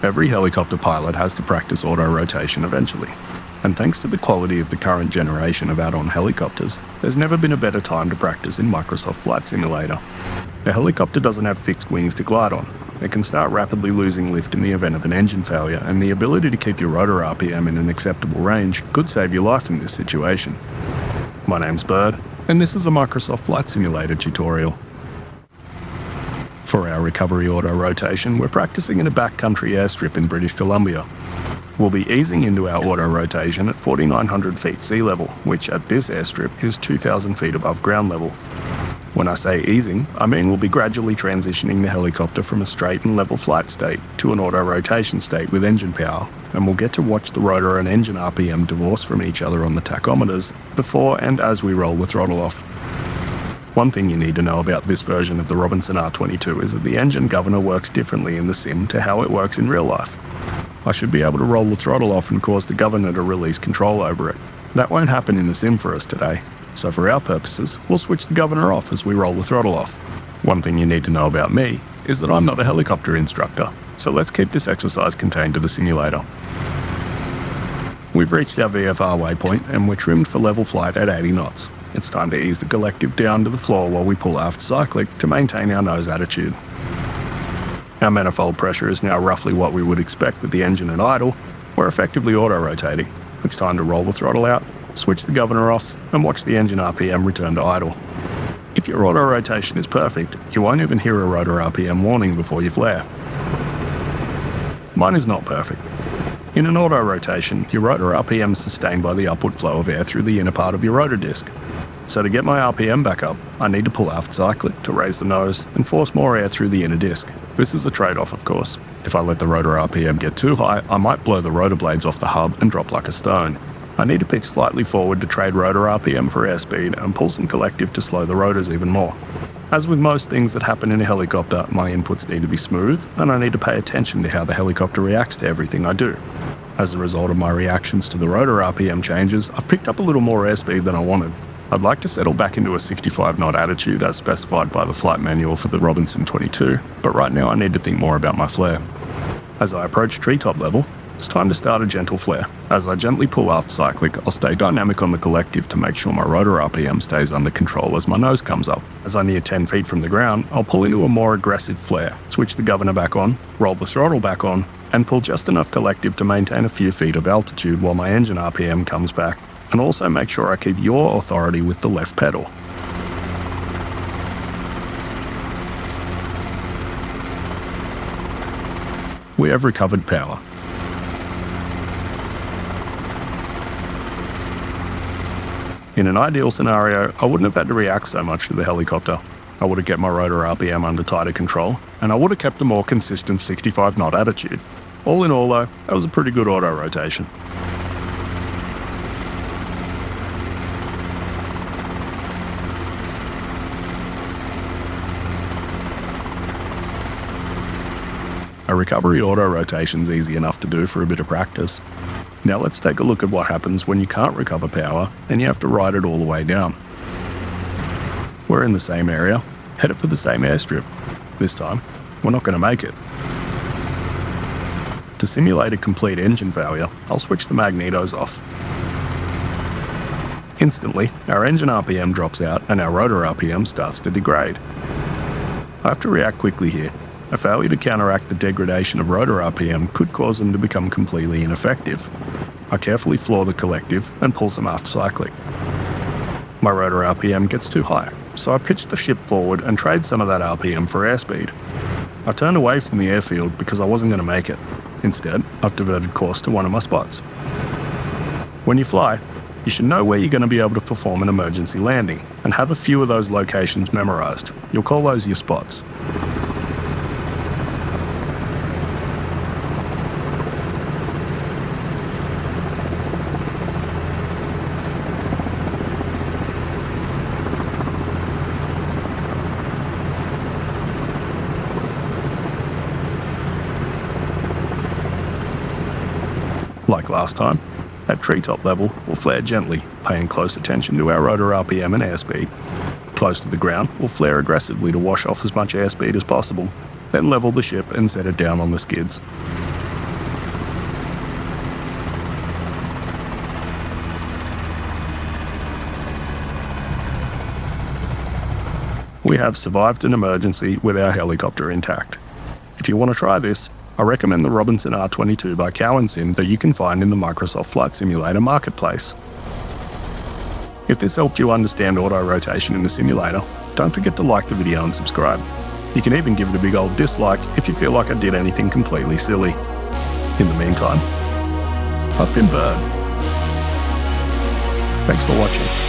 Every helicopter pilot has to practice auto-rotation eventually, and thanks to the quality of the current generation of add-on helicopters, there's never been a better time to practice in Microsoft Flight Simulator. A helicopter doesn't have fixed wings to glide on. It can start rapidly losing lift in the event of an engine failure, and the ability to keep your rotor RPM in an acceptable range could save your life in this situation. My name's Bird, and this is a Microsoft Flight Simulator tutorial. For our recovery auto-rotation, we're practicing in a backcountry airstrip in British Columbia. We'll be easing into our auto-rotation at 4,900 feet sea level, which at this airstrip is 2,000 feet above ground level. When I say easing, I mean we'll be gradually transitioning the helicopter from a straight and level flight state to an auto-rotation state with engine power, and we'll get to watch the rotor and engine RPM divorce from each other on the tachometers before and as we roll the throttle off. One thing you need to know about this version of the Robinson R22 is that the engine governor works differently in the sim to how it works in real life. I should be able to roll the throttle off and cause the governor to release control over it. That won't happen in the sim for us today, so for our purposes, we'll switch the governor off as we roll the throttle off. One thing you need to know about me is that I'm not a helicopter instructor, so let's keep this exercise contained to the simulator. We've reached our VFR waypoint and we're trimmed for level flight at 80 knots. It's time to ease the collective down to the floor while we pull aft cyclic to maintain our nose attitude. Our manifold pressure is now roughly what we would expect with the engine at idle. We're effectively auto-rotating. It's time to roll the throttle out, switch the governor off, and watch the engine RPM return to idle. If your auto-rotation is perfect, you won't even hear a rotor RPM warning before you flare. Mine is not perfect. In an auto-rotation, your rotor RPM is sustained by the upward flow of air through the inner part of your rotor disc. So to get my RPM back up, I need to pull aft cyclic to raise the nose and force more air through the inner disc. This is a trade-off, of course. If I let the rotor RPM get too high, I might blow the rotor blades off the hub and drop like a stone. I need to pitch slightly forward to trade rotor RPM for airspeed and pull some collective to slow the rotors even more. As with most things that happen in a helicopter, my inputs need to be smooth, and I need to pay attention to how the helicopter reacts to everything I do. As a result of my reactions to the rotor RPM changes, I've picked up a little more airspeed than I wanted. I'd like to settle back into a 65 knot attitude as specified by the flight manual for the Robinson 22, but right now I need to think more about my flare. As I approach treetop level, it's time to start a gentle flare. As I gently pull aft cyclic, I'll stay dynamic on the collective to make sure my rotor RPM stays under control as my nose comes up. As I near 10 feet from the ground, I'll pull into a more aggressive flare, switch the governor back on, roll the throttle back on, and pull just enough collective to maintain a few feet of altitude while my engine RPM comes back, and also make sure I keep yaw authority with the left pedal. We have recovered power. In an ideal scenario, I wouldn't have had to react so much to the helicopter. I would have kept my rotor RPM under tighter control, and I would have kept a more consistent 65 knot attitude. All in all though, that was a pretty good auto-rotation. A recovery auto-rotation's easy enough to do for a bit of practice. Now let's take a look at what happens when you can't recover power and you have to ride it all the way down. We're in the same area, headed for the same airstrip. This time, we're not going to make it. To simulate a complete engine failure, I'll switch the magnetos off. Instantly, our engine RPM drops out and our rotor RPM starts to degrade. I have to react quickly here. A failure to counteract the degradation of rotor RPM could cause them to become completely ineffective. I carefully floor the collective and pull some aft cyclic. My rotor RPM gets too high, so I pitch the ship forward and trade some of that RPM for airspeed. I turned away from the airfield because I wasn't going to make it. Instead, I've diverted course to one of my spots. When you fly, you should know where you're going to be able to perform an emergency landing and have a few of those locations memorized. You'll call those your spots. Like last time, at treetop level, we'll flare gently, paying close attention to our rotor RPM and airspeed. Close to the ground, we'll flare aggressively to wash off as much airspeed as possible, then level the ship and set it down on the skids. we have survived an emergency with our helicopter intact. If you want to try this, I recommend the Robinson R22 by Sim that you can find in the Microsoft Flight Simulator marketplace. If this helped you understand auto rotation in the simulator, don't forget to like the video and subscribe. You can even give it a big old dislike if you feel like I did anything completely silly. In the meantime, I've been Bird. Thanks for watching.